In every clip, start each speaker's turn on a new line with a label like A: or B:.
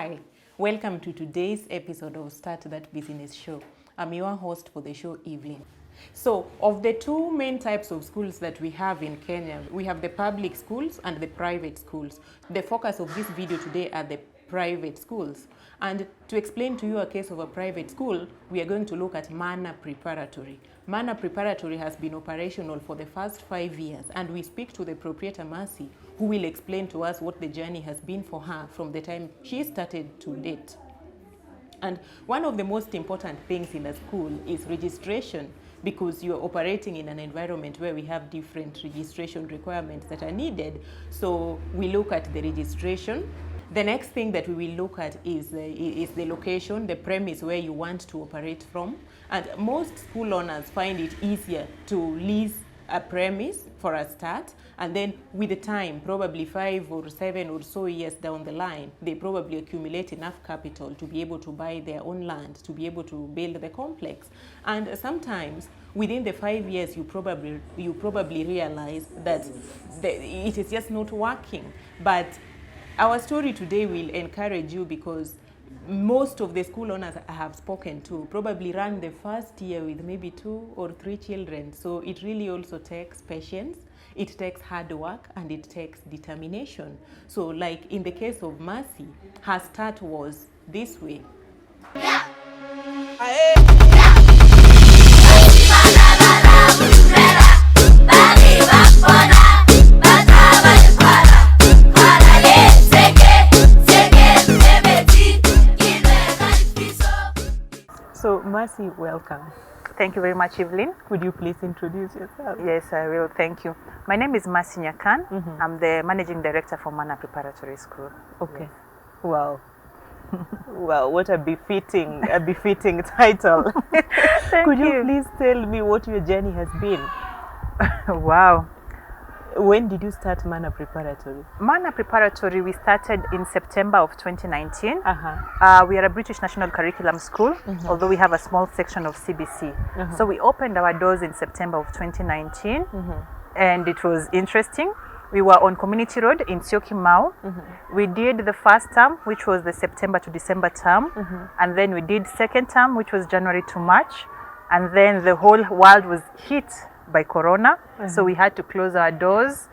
A: Hi, welcome to today's episode of Start That Business Show. I'm your host for the show, Evelyn. So, of the two main types of schools that we have in Kenya, we have the public schools and the private schools. The focus of this video today are the private schools. And to explain to you a case of a private school, we are going to look at Mana Preparatory. Mana Preparatory has been operational for the first 5 years, and we speak to the proprietor, Mercy, who will explain to us what the journey has been for her from the time she started to date. And one of the most important things in a school is registration, because you're operating in an environment where we have different registration requirements that are needed. So we look at the registration. The next thing that we will look at is the location, the premise where you want to operate from. And most school owners find it easier to lease a premise for a start, and then with the time, probably 5 or 7 or so years down the line, they probably accumulate enough capital to be able to buy their own land, to be able to build the complex. And sometimes within the 5 years, you probably realize that it is just not working. But our story today will encourage you, because most of the school owners I have spoken to probably run the first year with maybe 2 or 3 children. So it really also takes patience, it takes hard work, and it takes determination. So like in the case of Mercy, her start was this way. So Mercy, welcome.
B: Thank you very much, Evelyn.
A: Could you please introduce yourself?
B: Yes, I will. Thank you. My name is Mercy Nyakan. I'm the Managing Director for Mana Preparatory School.
A: Okay. Yes. Wow. Well, what a befitting title. Could you please tell me what your journey has been?
B: Wow.
A: When did you start Mana Preparatory?
B: Mana Preparatory, we started in September of 2019. We are a British National Curriculum School, although we have a small section of CBC. So we opened our doors in September of 2019, and it was interesting. We were on Community Road in Syokimau. We did the first term, which was the September to December term, and then we did second term, which was January to March, and then the whole world was hit by Corona, so we had to close our doors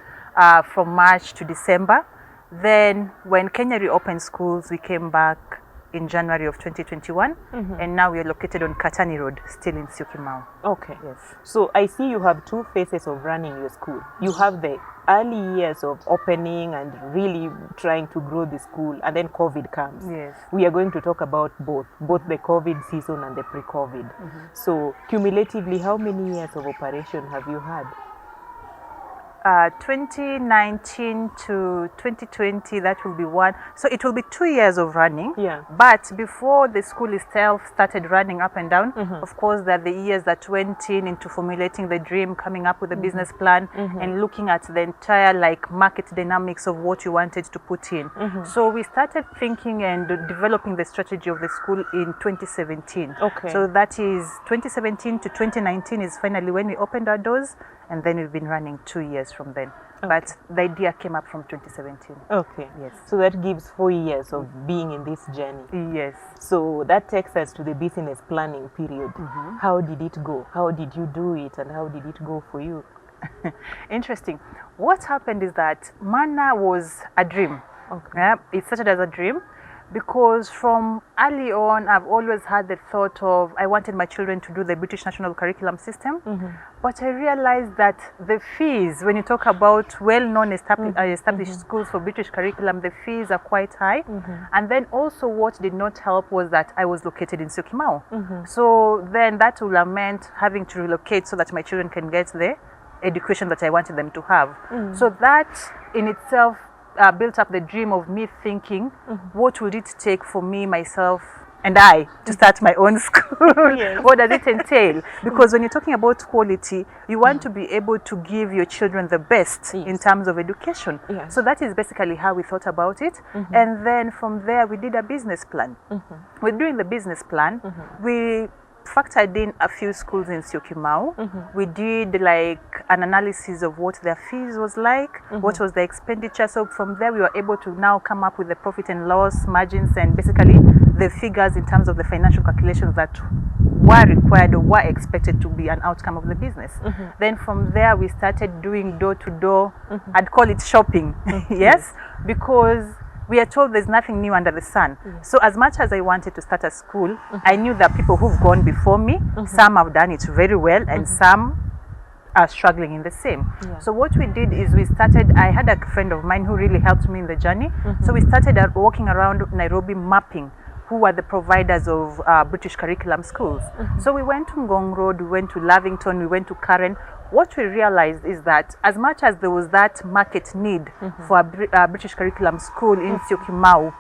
B: from March to December. Then when Kenya reopened schools, we came back in January of 2021, and now we are located on Katani Road, still in Syokimau.
A: Okay.
B: Yes.
A: So I see you have 2 phases of running your school. You have the early years of opening and really trying to grow the school, and then COVID comes.
B: Yes.
A: We are going to talk about both the COVID season and the pre-COVID. So cumulatively, how many years of operation have you had?
B: 2019 to 2020, that will be 1. So it will be 2 years of running.
A: Yeah.
B: But before the school itself started running up and down, of course, there are the years that went into formulating the dream, coming up with a business plan, and looking at the entire market dynamics of what you wanted to put in. So we started thinking and developing the strategy of the school in 2017.
A: Okay.
B: So that is 2017 to 2019 is finally when we opened our doors. And then we've been running 2 years from then. Okay. But the idea came up from 2017.
A: Okay.
B: Yes.
A: So that gives 4 years of being in this journey.
B: Yes.
A: So that takes us to the business planning period. How did it go? How did you do it? And how did it go for you?
B: Interesting. What happened is that Mana was a dream.
A: Okay.
B: Yeah, it started as a dream. Because from early on, I've always had the thought of I wanted my children to do the British National Curriculum System. But I realized that the fees, when you talk about well-known established schools for British curriculum, the fees are quite high. And then also what did not help was that I was located in Syokimau. So then that would have meant having to relocate so that my children can get the education that I wanted them to have. So that in itself built up the dream of me thinking, what would it take for me, myself, and I to start my own school? Yes. What does it entail? Because when you're talking about quality, you want to be able to give your children the best in terms of education.
A: Yes.
B: So that is basically how we thought about it. And then from there, we did a business plan. With doing the business plan, we factored in a few schools in Syokimau. We did like an analysis of what their fees was like, what was the expenditure. So from there we were able to now come up with the profit and loss margins and basically the figures in terms of the financial calculations that were required or were expected to be an outcome of the business. Then from there we started doing door-to-door, I'd call it shopping, yes, because we are told there's nothing new under the sun. So as much as I wanted to start a school, I knew that people who've gone before me, some have done it very well and some are struggling in the same. So what we did is I had a friend of mine who really helped me in the journey. So we started walking around Nairobi mapping who are the providers of British curriculum schools. So we went to Ngong Road, we went to Lavington, we went to Karen. What we realized is that as much as there was that market need for a British curriculum school in Syokimau,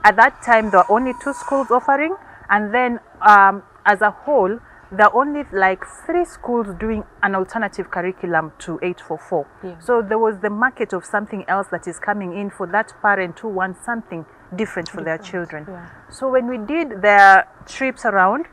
B: at that time there were only 2 schools offering, and then as a whole, there are only like 3 schools doing an alternative curriculum to 844. So there was the market of something else that is coming in for that parent who wants something different for their children. So when we did the trips around,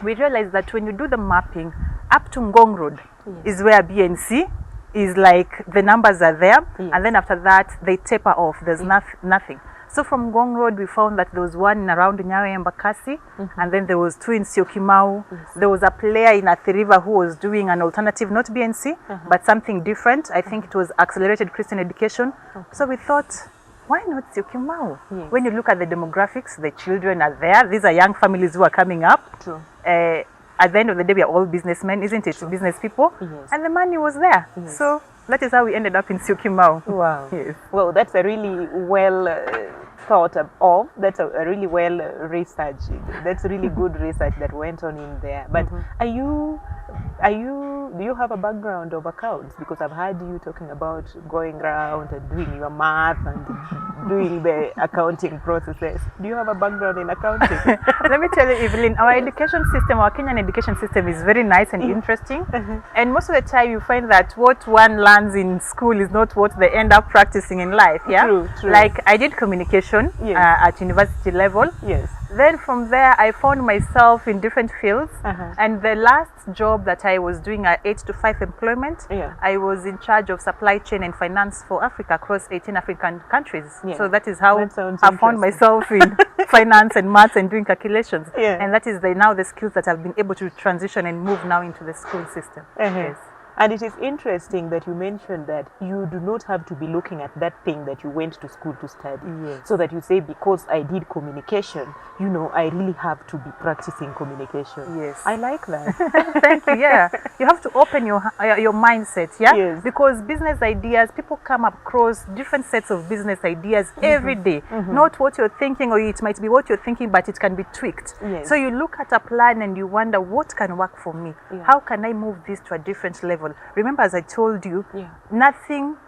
B: we realized that when you do the mapping, up to Ngong Road is where BNC is, like the numbers are there, and then after that they taper off, there's nothing. So from Ngong Road we found that there was one around Nyawe and Bakasi, and then there was 2 in Syokimau. There was a player in Athi River who was doing an alternative, not BNC, but something different. I think it was accelerated Christian education. So we thought, why not Syokimau? When you look at the demographics, the children are there. These are young families who are coming up. At the end of the day, we are all businessmen, isn't it? Business people. And the money was there. So that is how we ended up in Syokimau.
A: Wow. Well, that's a really well thought of. That's a really well researched. That's really good research that went on in there. But do you have a background of accounts? Because I've heard you talking about going around and doing your math and doing the accounting processes. Do you have a background in accounting?
B: Let me tell you, Evelyn, our education system, our Kenyan education system is very nice and interesting. And most of the time you find that what one learns in school is not what they end up practicing in life.
A: True.
B: Like I did communication at university level. Then from there I found myself in different fields, and the last job that I was doing at 8 to 5 employment, I was in charge of supply chain and finance for Africa across 18 African countries. So that is how I found myself in finance and maths and doing calculations. And that is now the skills that I've been able to transition and move now into the school system.
A: And it is interesting that you mentioned that you do not have to be looking at that thing that you went to school to study. So that you say, because I did communication, you know, I really have to be practicing communication. I like that.
B: Thank you. You have to open your mindset. Because business ideas, people come across different sets of business ideas every day. Not what you're thinking, or it might be what you're thinking, but it can be tweaked. So you look at a plan and you wonder, what can work for me? How can I move this to a different level? Remember, as I told you,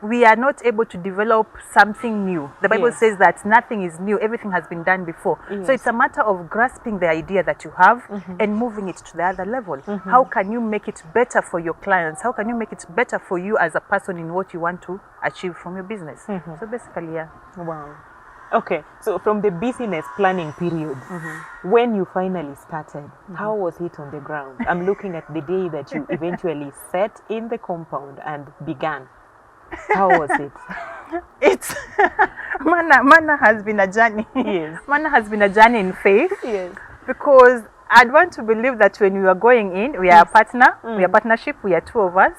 B: we are not able to develop something new. The Bible says that nothing is new, everything has been done before. So it's a matter of grasping the idea that you have and moving it to the other level. How can you make it better for your clients? How can you make it better for you as a person in what you want to achieve from your business? So basically,
A: Wow. Okay, so from the business planning period, when you finally started, how was it on the ground? I'm looking at the day that you eventually set in the compound and began. How was it?
B: It's Mana has been a journey. Mana has been a journey in faith. Because I'd want to believe that when we are going in, we are a partner, we are partnership, we are 2 of us.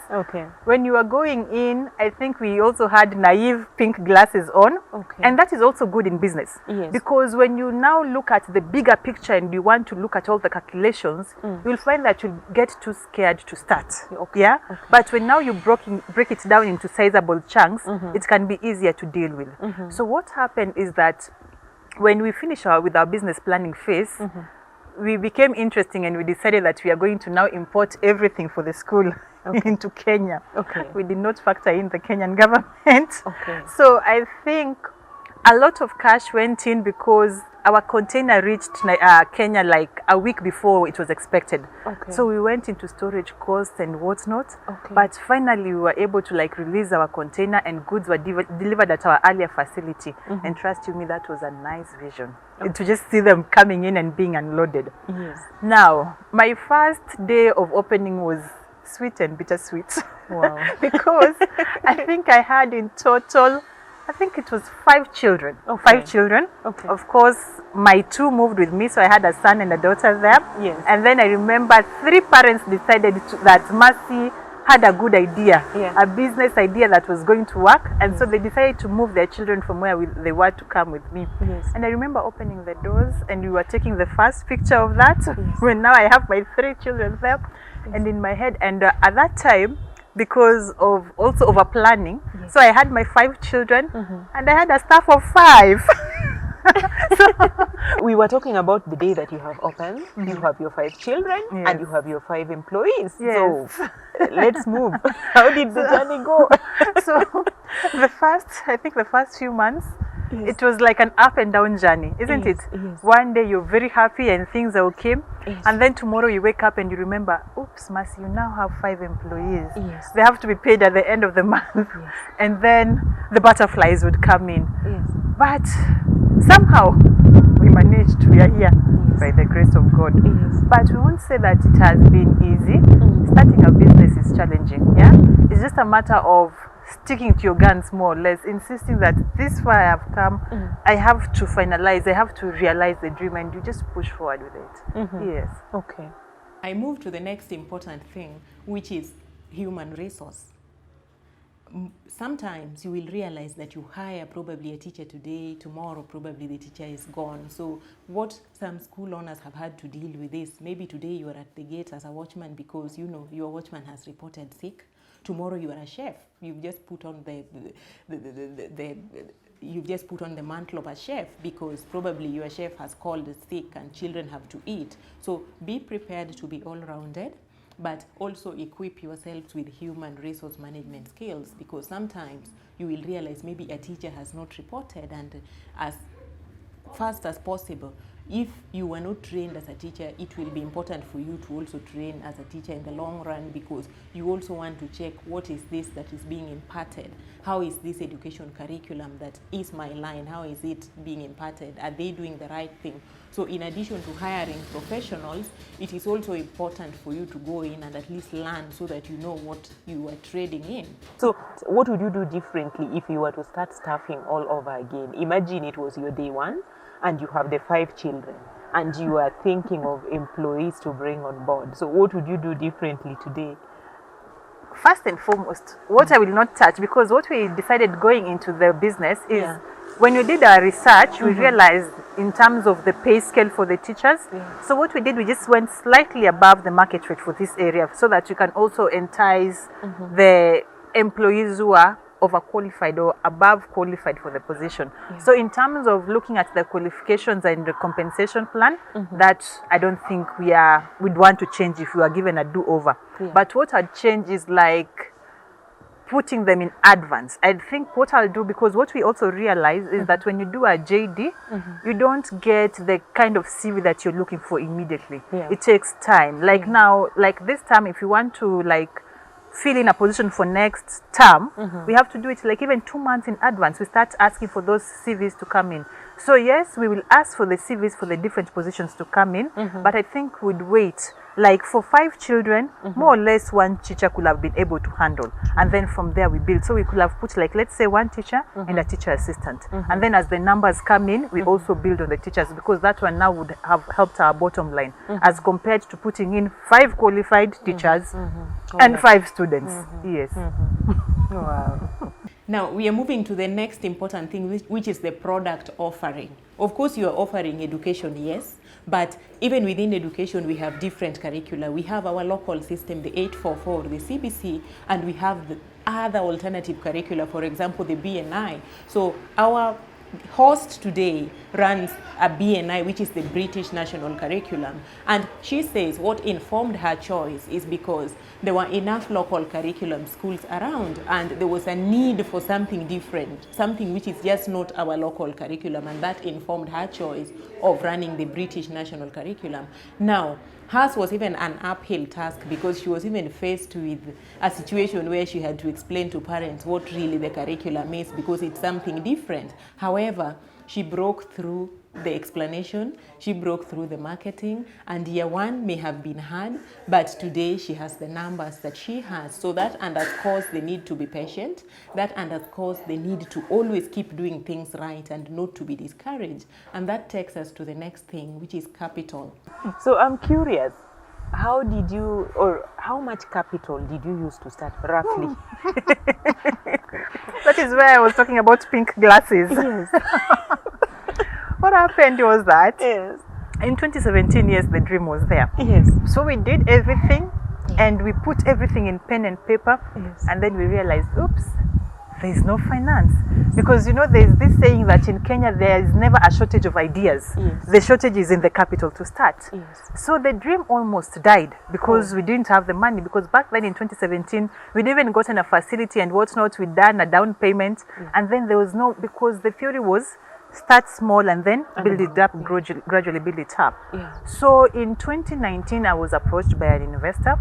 B: When you are going in, I think we also had naive pink glasses on. And that is also good in business. Because when you now look at the bigger picture and you want to look at all the calculations, you'll find that you'll get too scared to start. But when now you break it down into sizable chunks, it can be easier to deal with. So what happened is that when we finish with our business planning phase, we became interesting and we decided that we are going to now import everything for the school into Kenya. We did not factor in the Kenyan government. So I think a lot of cash went in because our container reached Kenya like a week before it was expected.
C: Okay.
B: So we went into storage costs and whatnot.
C: Okay.
B: But finally we were able to like release our container and goods were delivered at our earlier facility. And trust you me, that was a nice vision. To just see them coming in and being unloaded.
C: Yes.
B: Now, my first day of opening was sweet and bittersweet.
C: Wow.
B: Because I think I had in total, I think it was 5 children.
C: Okay.
B: 5 children.
C: Okay.
B: Of course, my 2 moved with me, so I had a son and a daughter there.
C: Yes.
B: And then I remember 3 parents decided that Mercy had a good idea, a business idea that was going to work. And so they decided to move their children from where they were to come with me.
C: Yes.
B: And I remember opening the doors and we were taking the first picture of that when now I have my 3 children there and in my head. And at that time, because of also over planning, so I had my 5 children and I had a staff of 5.
C: We were talking about the day that you have opened. You have your 5 children and you have your 5 employees.
B: Yes.
C: So let's move. How did the journey go?
B: So I think the first few months, it was like an up and down journey, isn't it?
C: Yes.
B: One day you're very happy and things are okay.
C: Yes.
B: And then tomorrow you wake up and you remember, oops, Mercy, you now have 5 employees.
C: Yes.
B: They have to be paid at the end of the month.
C: Yes.
B: And then the butterflies would come in.
C: Yes.
B: But somehow we managed. We are here by the grace of God.
C: Yes.
B: But we won't say that it has been easy. Starting a business is challenging. Yeah, it's just a matter of sticking to your guns more or less, insisting that this far I have come, I have to finalize, I have to realize the dream, and you just push forward with it. Yes.
C: Okay.
A: I move to the next important thing, which is human resource. Sometimes you will realize that you hire probably a teacher today, tomorrow probably the teacher is gone. So what some school owners have had to deal with is, maybe today you are at the gate as a watchman because you know your watchman has reported sick. Tomorrow you are a chef. You've just put on you've just put on the mantle of a chef because probably your chef has called sick and children have to eat. So be prepared to be all-rounded, but also equip yourselves with human resource management skills, because sometimes you will realize maybe a teacher has not reported, and as fast as possible, if you were not trained as a teacher, it will be important for you to also train as a teacher in the long run, because you also want to check what is this that is being imparted. How is this education curriculum that is my line? How is it being imparted? Are they doing the right thing? So in addition to hiring professionals, it is also important for you to go in and at least learn so that you know what you are trading in.
C: So what would you do differently if you were to start staffing all over again? Imagine it was your day 1 and you have the 5 children and you are thinking of employees to bring on board. So what would you do differently today?
B: First and foremost, what I will not touch, because what we decided going into the business is when we did our research, we realized in terms of the pay scale for the teachers. So what we did, we just went slightly above the market rate for this area so that you can also entice the employees who are overqualified or above qualified for the position. So in terms of looking at the qualifications and the compensation plan, that I don't think we'd want to change if we were given a do-over. But what I'd change is like putting them in advance. I think what I'll do, because what we also realize is that when you do a JD, you don't get the kind of CV that you're looking for immediately. It takes time. Like now, like this time, if you want to like fill in a position for next term, we have to do it like even 2 months in advance. We start asking for those CVs to come in. So yes, we will ask for the CVs for the different positions to come in, but I think we'd wait. Like for 5 children, more or less 1 teacher could have been able to handle. And then from there we build. So we could have put like, let's say 1 teacher and a teacher assistant. And then as the numbers come in, we also build on the teachers, because that one now would have helped our bottom line as compared to putting in 5 qualified teachers and 5 students. Yes.
C: Wow.
A: Now, we are moving to the next important thing, which is the product offering. Of course, you are offering education, yes, but even within education, we have different curricula. We have our local system, the 844, the CBC, and we have the other alternative curricula, for example, the BNI. So our host today runs a BNI, which is the British National Curriculum. And she says what informed her choice is because there were enough local curriculum schools around, and there was a need for something different, something which is just not our local curriculum, and that informed her choice of running the British National Curriculum. Now, hers was even an uphill task because she was even faced with a situation where she had to explain to parents what really the curriculum is because it's something different. However, she broke through the explanation, she broke through the marketing, and year one may have been hard, but today she has the numbers that she has. So that underscores the need to be patient, that underscores the need to always keep doing things right and not to be discouraged. And that takes us to the next thing, which is capital.
C: So I'm curious, how did you, or how much capital did you use to start roughly?
B: That is where I was talking about pink glasses.
C: Yes.
B: What happened was that
C: Yes.
B: in 2017, yes, the dream was there.
C: Yes.
B: So we did everything and we put everything in pen and paper,
C: Yes.
B: and then we realized, oops, there is no finance. Because there's this saying that in Kenya there is never a shortage of ideas.
C: Yes.
B: The shortage is in the capital to start.
C: Yes.
B: So the dream almost died because we didn't have the money, because back then in 2017 we'd even gotten a facility and whatnot, we'd done a down payment, and then there was no, because the theory was start small and then build it up, gradually build it up.
C: Yeah.
B: So in 2019 I was approached by an investor,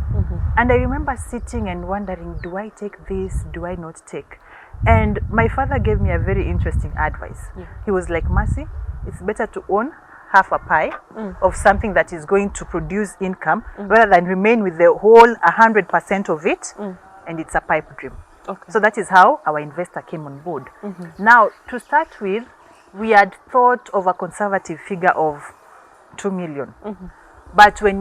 B: and I remember sitting and wondering, do I take this, do I not take? And my father gave me a very interesting advice. He was like, Mercy, it's better to own half a pie of something that is going to produce income rather than remain with the whole 100% of it, and it's a pipe dream.
C: Okay.
B: So that is how our investor came on board. Now, to start with, we had thought of a conservative figure of 2 million. But when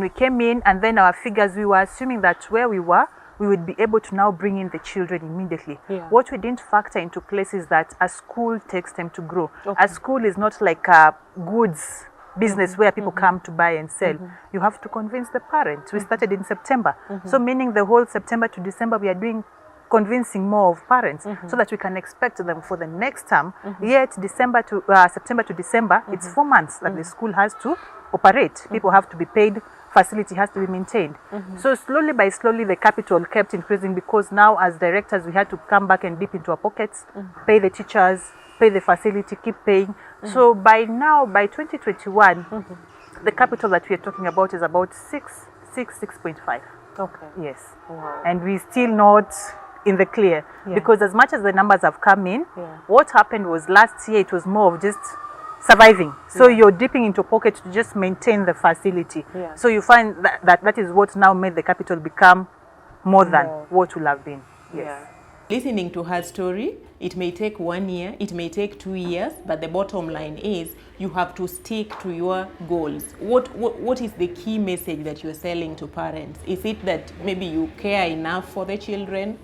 B: we came in, and then our figures, we were assuming that where we were, we would be able to now bring in the children immediately.
C: Yeah.
B: What we didn't factor into place is that a school takes time to grow.
C: Okay.
B: A school is not like a goods business where people come to buy and sell. You have to convince the parents. We started in September. So meaning the whole September to December, we are doing convincing more of parents so that we can expect them for the next term. Yet September to December, it's 4 months that the school has to operate. People have to be paid, facility has to be maintained. So slowly by slowly the capital kept increasing, because now as directors we had to come back and dip into our pockets, pay the teachers, pay the facility, keep paying. So by now, by 2021, the capital that we are talking about is about 6.5.
C: Okay.
B: Yes.
C: Wow.
B: And we're still not in the clear, because as much as the numbers have come in, what happened was last year it was more of just surviving. So you're dipping into pocket to just maintain the facility. So you find that is what now made the capital become more than what will have been. Yes.
A: Listening to her story, it may take 1 year, it may take 2 years, but the bottom line is you have to stick to your goals. What is the key message that you're selling to parents? Is it that maybe you care enough for the children?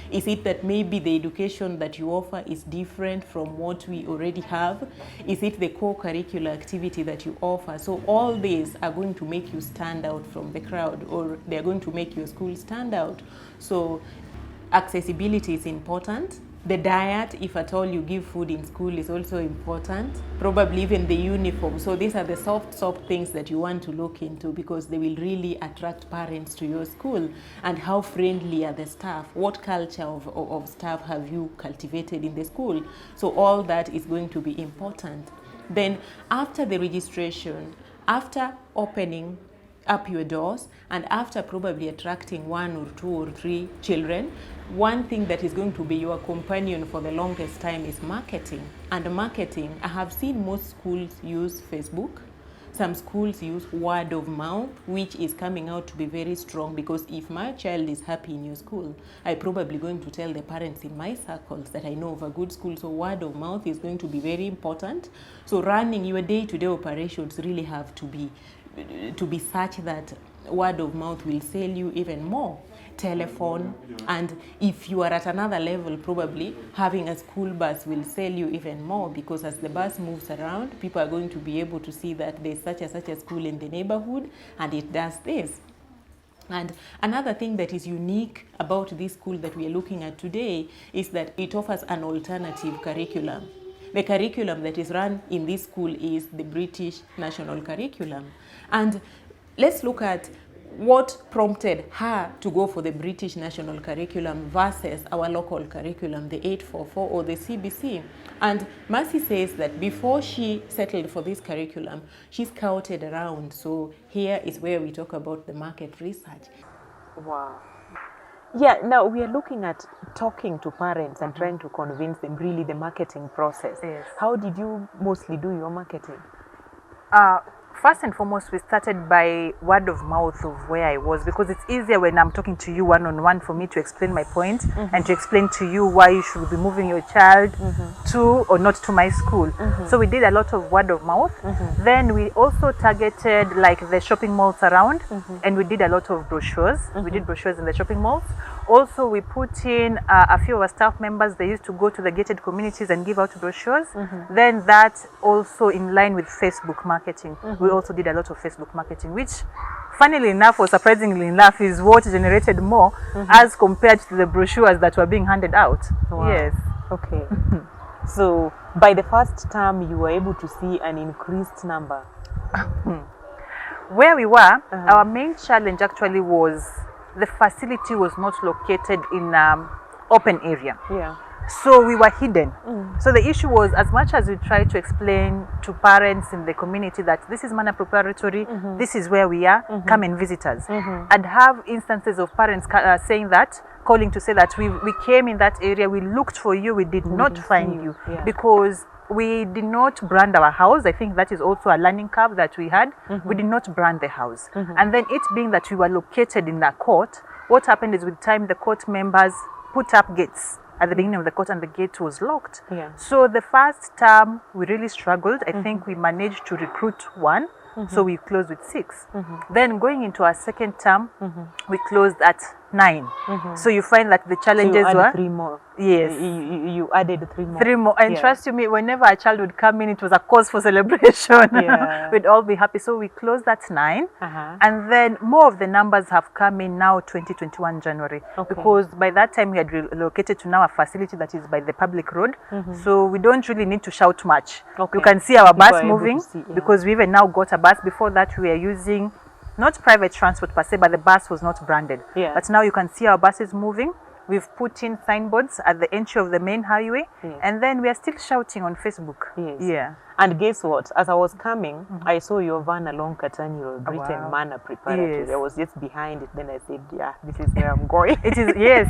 A: Is it that maybe the education that you offer is different from what we already have? Is it the co-curricular activity that you offer? So all these are going to make you stand out from the crowd, or they're going to make your school stand out. So accessibility is important. The diet, if at all you give food in school, is also important. Probably even the uniform. So these are the soft things that you want to look into, because they will really attract parents to your school. And how friendly are the staff? What culture of staff have you cultivated in the school? So all that is going to be important. Then after the registration, after opening up your doors, and after probably attracting 1 or 2 or 3 children, one thing that is going to be your companion for the longest time is marketing. And marketing, I have seen most schools use Facebook. Some schools use word of mouth, which is coming out to be very strong, because if my child is happy in your school, I'm probably going to tell the parents in my circles that I know of a good school. So word of mouth is going to be very important. So running your day-to-day operations really have to be such that word of mouth will sell you even more. Telephone, and if you are at another level, probably having a school bus will sell you even more, because as the bus moves around, people are going to be able to see that there's such a school in the neighborhood and it does this. And another thing that is unique about this school that we are looking at today is that it offers an alternative curriculum. The curriculum that is run in this school is the British national curriculum. And let's look at what prompted her to go for the British national curriculum versus our local curriculum, the 844 or the CBC. And Mercy says that before she settled for this curriculum, she scouted around. So here is where we talk about the market research.
C: Wow. Yeah, now we are looking at talking to parents and trying to convince them, really the marketing process.
B: Yes.
C: How did you mostly do your marketing?
B: First and foremost, we started by word of mouth of where I was, because it's easier when I'm talking to you one-on-one for me to explain my point and to explain to you why you should be moving your child to or not to my school. So we did a lot of word of mouth. Then we also targeted like the shopping malls around, and we did a lot of brochures. We did brochures in the shopping malls. Also, we put in a few of our staff members, they used to go to the gated communities and give out brochures. Then that also in line with Facebook marketing. We also did a lot of Facebook marketing, which funnily enough or surprisingly enough is what generated more as compared to the brochures that were being handed out.
C: Wow.
B: Yes.
C: Okay. So by the first term, you were able to see an increased number.
B: Where we were, our main challenge actually was the facility was not located in open area.
C: Yeah.
B: So we were hidden. So the issue was, as much as we tried to explain to parents in the community that this is Mana Preparatory, this is where we are, come and visit us. I'd have instances of parents saying that, calling to say that we came in that area, we looked for you, we did not find you, because we did not brand our house. I think that is also a learning curve that we had. We did not brand the house. And then it being that we were located in the court, what happened is with time the court members put up gates at the beginning of the court and the gate was locked. So the first term we really struggled. I think we managed to recruit one. So we closed with 6. Then going into our second term, we closed at 9. So you find that the challenges
C: so you
B: were
C: 3 more.
B: Yes.
C: You added 3 more.
B: 3 more. And trust you me, whenever a child would come in, it was a cause for celebration. We'd all be happy. So we closed at 9. And then more of the numbers have come in now 2021 January. Because by that time we had relocated to now a facility that is by the public road. So we don't really need to shout much. You can see our bus moving because we even now got a bus. Before that we were using not private transport per se, but the bus was not branded. But now you can see our buses moving. We've put in signboards at the entry of the main highway, and then we are still shouting on Facebook.
C: And guess what? As I was coming, I saw your van along Katani Road, written Mana Preparatory. I was just behind it. Then I said, yeah, this is where I'm going.
B: It is, yes.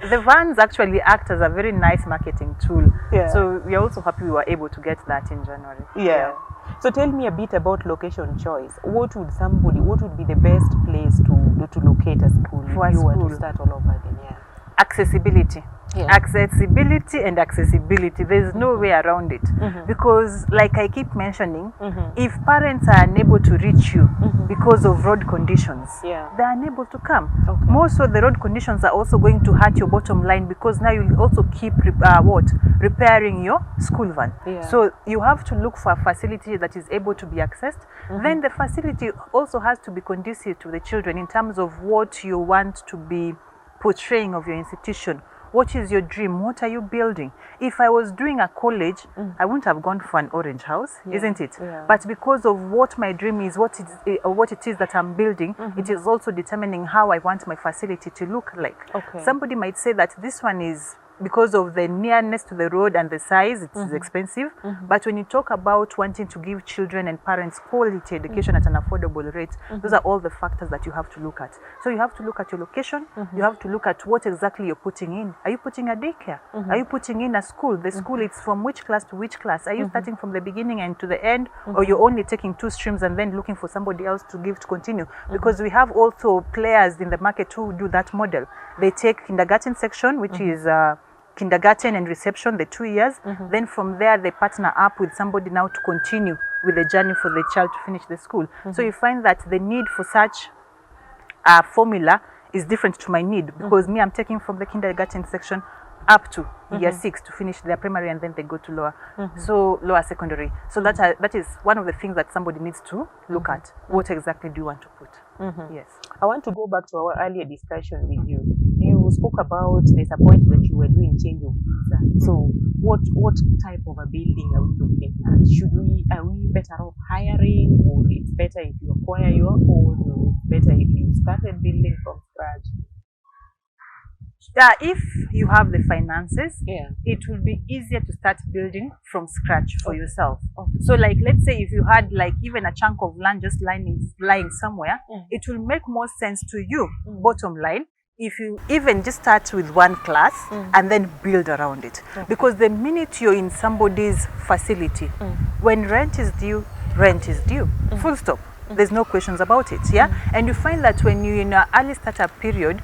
B: The vans actually act as a very nice marketing tool. So we are also happy we were able to get that in January.
C: So tell me a bit about location choice. What would be the best place to locate a school if you were to start all over again?
B: Accessibility. Accessibility and accessibility. There's no way around it. Because like I keep mentioning, if parents are unable to reach you because of road conditions, they're unable to come. More so the road conditions are also going to hurt your bottom line, because now you'll also keep repairing your school van. So you have to look for a facility that is able to be accessed. Then the facility also has to be conducive to the children in terms of what you want to be portraying of your institution. What is your dream? What are you building? If I was doing a college, I wouldn't have gone for an orange house, isn't it? But because of what my dream is, what it is that I'm building, it is also determining how I want my facility to look like. Somebody might say that this one is, because of the nearness to the road and the size, it is expensive. But when you talk about wanting to give children and parents quality education at an affordable rate, those are all the factors that you have to look at. So you have to look at your location. You have to look at what exactly you're putting in. Are you putting a daycare? Are you putting in a school? The school, it's from which class to which class? Are you starting from the beginning and to the end? Or you're only taking 2 streams and then looking for somebody else to give to continue? Because we have also players in the market who do that model. They take kindergarten section, which is kindergarten and reception, the 2 years. Then from there they partner up with somebody now to continue with the journey for the child to finish the school. So you find that the need for such a formula is different to my need, because me, I'm taking from the kindergarten section up to year 6 to finish their primary, and then they go to lower secondary. So that is one of the things that somebody needs to look at. What exactly do you want to put? Yes.
C: I want to go back to our earlier discussion with you. You spoke about there's a point that you were doing change of user. So what type of a building are we looking at? Are we better off hiring, or it's better if you acquire your own, or it's better if you started building from scratch?
B: If you have the finances,
C: Yeah.
B: it will be easier to start building from scratch for yourself. So like, let's say if you had like even a chunk of land just lying somewhere, it will make more sense to you, bottom line, if you even just start with one class and then build around it. Because the minute you're in somebody's facility, when rent is due, full stop. There's no questions about it, yeah? And you find that when you're in an early startup period,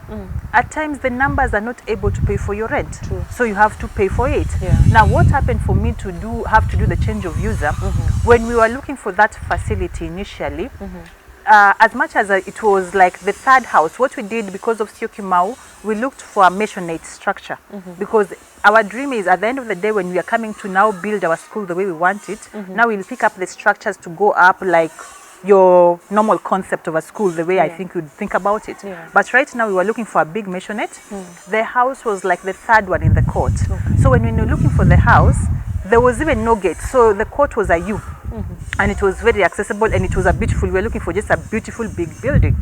B: at times the numbers are not able to pay for your rent.
C: True.
B: So you have to pay for it.
C: Yeah.
B: Now, what happened for me to have to do the change of user, when we were looking for that facility initially, as much as it was like the third house, what we did because of Syokimau, we looked for a mesionate structure, because our dream is at the end of the day when we are coming to now build our school the way we want it, now we'll pick up the structures to go up like your normal concept of a school, the way I think you'd think about it. But right now we were looking for a big maisonette. The house was like the third one in the court. So when we were looking for the house, there was even no gate. So the court was a U. And it was very accessible, and it was a beautiful, we were looking for just a beautiful big building.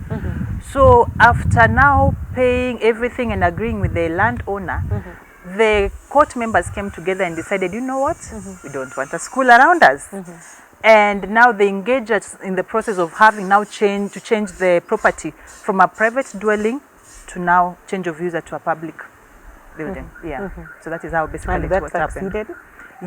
B: So after now paying everything and agreeing with the landowner, the court members came together and decided, you know what, we don't want a school around us. And now they engage us in the process of having now change the property from a private dwelling to now change of user to a public building. So that is how basically
C: And
B: it
C: that
B: was happened.
C: succeeded?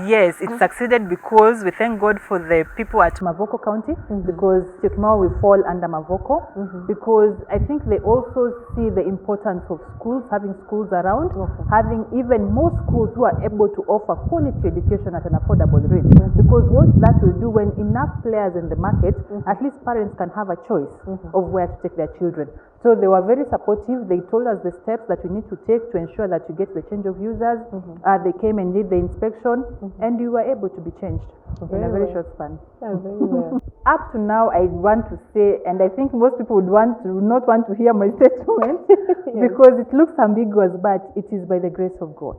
B: Yes, it succeeded because we thank God for the people at Mavoko County, because Syokimau will fall under Mavoko, because I think they also see the importance of schools, having schools around, having even more schools who are able to offer quality education at an affordable rate. Because what that will do, when enough players in the market, at least parents can have a choice of where to take their children. So they were very supportive. They told us the steps that we need to take to ensure that you get the change of users. They came and did the inspection, and you were able to be changed in a very short span.
C: Very well.
B: Up to now, I want to say, and I think most people would not want to hear my statement, because it looks ambiguous, but it is by the grace of God.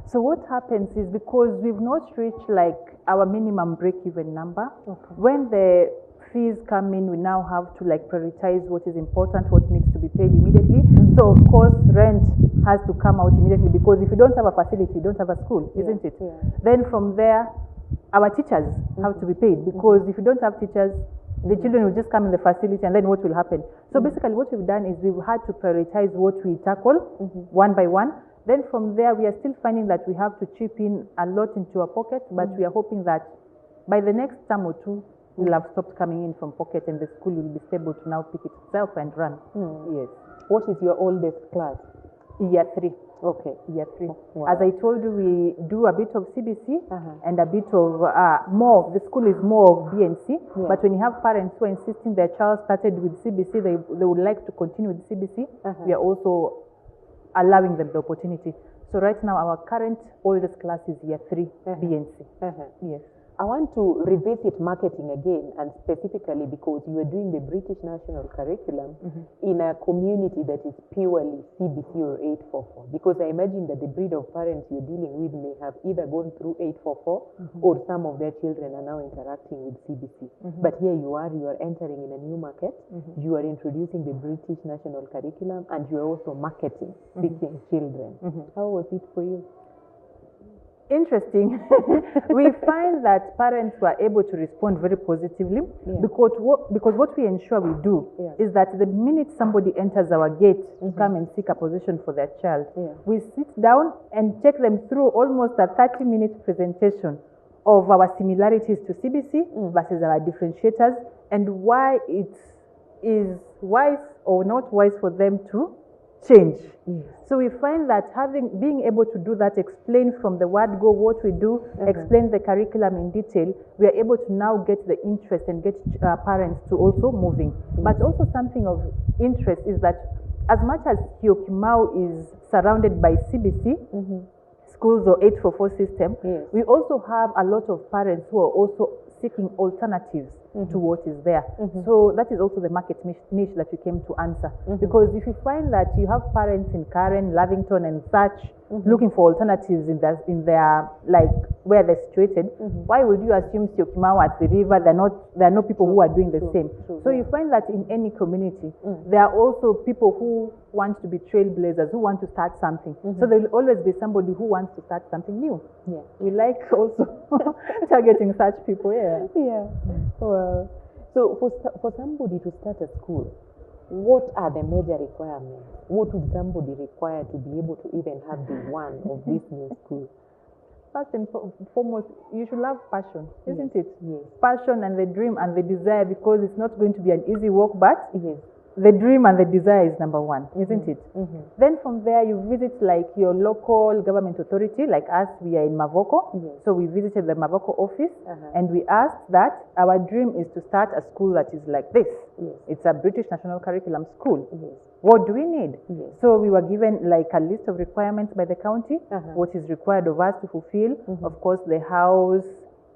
B: So what happens is, because we've not reached like our minimum break-even number, when the fees come in, we now have to like prioritize what is important, what needs to be paid immediately. So of course rent has to come out immediately, because if you don't have a facility, you don't have a school, isn't it? Then from there, our teachers have to be paid, because if you don't have teachers, the children will just come in the facility, and then what will happen? So basically what we've done is we've had to prioritize what we tackle one by one. Then from there, we are still finding that we have to chip in a lot into our pockets, but we are hoping that by the next term or two, will have stopped coming in from pocket, and the school will be stable to now pick itself and run. Yes.
C: What is your oldest class?
B: Year 3.
C: Okay.
B: Year 3.
C: Wow.
B: As I told you, we do a bit of CBC and a bit of more. The school is more of BNC, but when you have parents who are insisting their child started with CBC, they would like to continue with CBC, we are also allowing them the opportunity. So right now, our current oldest class is Year 3 BNC. Yes.
C: I want to revisit marketing again, and specifically because you are doing the British National Curriculum in a community that is purely CBC or 844. Because I imagine that the breed of parents you're dealing with may have either gone through 844 or some of their children are now interacting with CBC. But here you are entering in a new market, you are introducing the British National Curriculum, and you are also marketing, speaking children. How was it for you?
B: Interesting. We find that parents were able to respond very positively, because what we ensure we do is that the minute somebody enters our gate to come and seek a position for their child, we sit down and take them through almost a 30-minute presentation of our similarities to CBC versus our differentiators, and why it is wise or not wise for them to change. So we find that being able to do that, explain from the word go what we do, explain the curriculum in detail, we are able to now get the interest and get parents to also moving. But also something of interest is that as much as Syokimau is surrounded by CBC schools or 844 system, we also have a lot of parents who are also seeking alternatives to what is there. So that is also the market niche that we came to answer. Because if you find that you have parents in Karen, Lavington and such looking for alternatives in their like where they're situated, why would you assume Syokimau at the river, there are no people who are doing the same? So you find that in any community, there are also people who want to be trailblazers, who want to start something. So there will always be somebody who wants to start something new.
C: Yeah.
B: We like also targeting such people.
C: Yeah. Well, so for somebody to start a school, what are the major requirements? What would somebody require to be able to even have the one of this new school?
B: First and foremost, you should have passion, isn't it?
C: Yes.
B: Passion and the dream and the desire, because it's not going to be an easy walk, but
C: Yes.
B: the dream and the desire is number one, isn't it? Then from there, you visit like your local government authority, like us, we are in Mavoko.
C: Yes.
B: So we visited the Mavoko office and we asked that our dream is to start a school that is like this.
C: Yes.
B: It's a British National Curriculum School.
C: Yes.
B: What do we need?
C: Yes.
B: So we were given like a list of requirements by the county, what is required of us to fulfill. Of course, the house,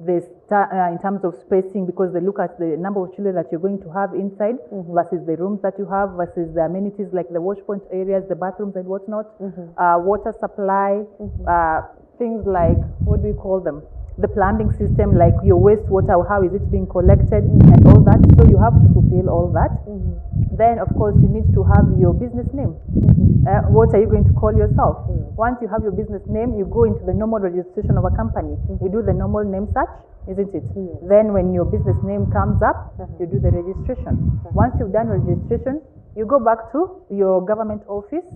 B: in terms of spacing, because they look at the number of children that you're going to have inside versus the rooms that you have versus the amenities like the wash point areas, the bathrooms and whatnot, water supply, things like, what do we call them? The plumbing system, like your wastewater, how is it being collected and all that. So you have to fulfill all that. Then, of course, you need to have your business name. What are you going to call yourself? Once you have your business name, you go into the normal registration of a company. You do the normal name search, isn't it? Then when your business name comes up, you do the registration. Once you've done registration, you go back to your government office.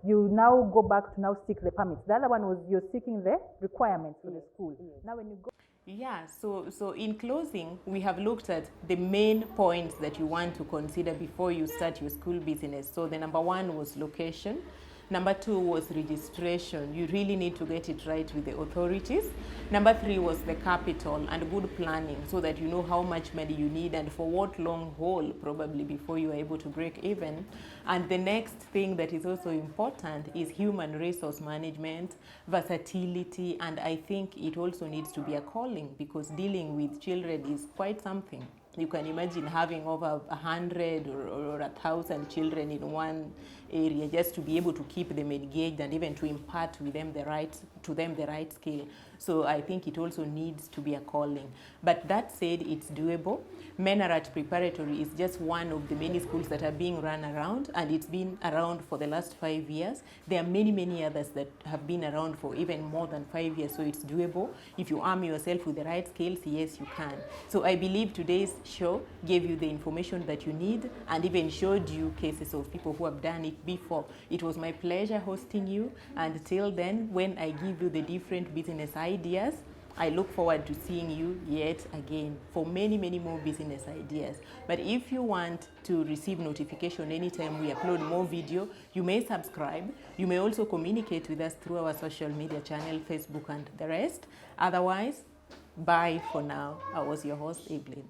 B: You now go back to now seek the permits. The other one was you're seeking the requirements for the school. Now when you go...
A: Yeah, so in closing, we have looked at the main points that you want to consider before you start your school business. So the number one was location. Number two was registration. You really need to get it right with the authorities. Number three was the capital and good planning, so that you know how much money you need and for what long haul probably before you are able to break even. And the next thing that is also important is human resource management, versatility, and I think it also needs to be a calling, because dealing with children is quite something. You can imagine having over 100 or 1,000 children in one area, just to be able to keep them engaged and even to impart with them the right skill. So I think it also needs to be a calling. But that said, it's doable. Menarat Preparatory is just one of the many schools that are being run around, and it's been around for the last 5 years. There are many, many others that have been around for even more than 5 years, so it's doable. If you arm yourself with the right skills, yes, you can. So I believe today's show gave you the information that you need and even showed you cases of people who have done it before. It was my pleasure hosting you, and till then, when I give you the different business ideas, I look forward to seeing you yet again for many, many more business ideas. But if you want to receive notification anytime we upload more video, you may subscribe. You may also communicate with us through our social media channel, Facebook and the rest. Otherwise, bye for now. I was your host, Evelyn.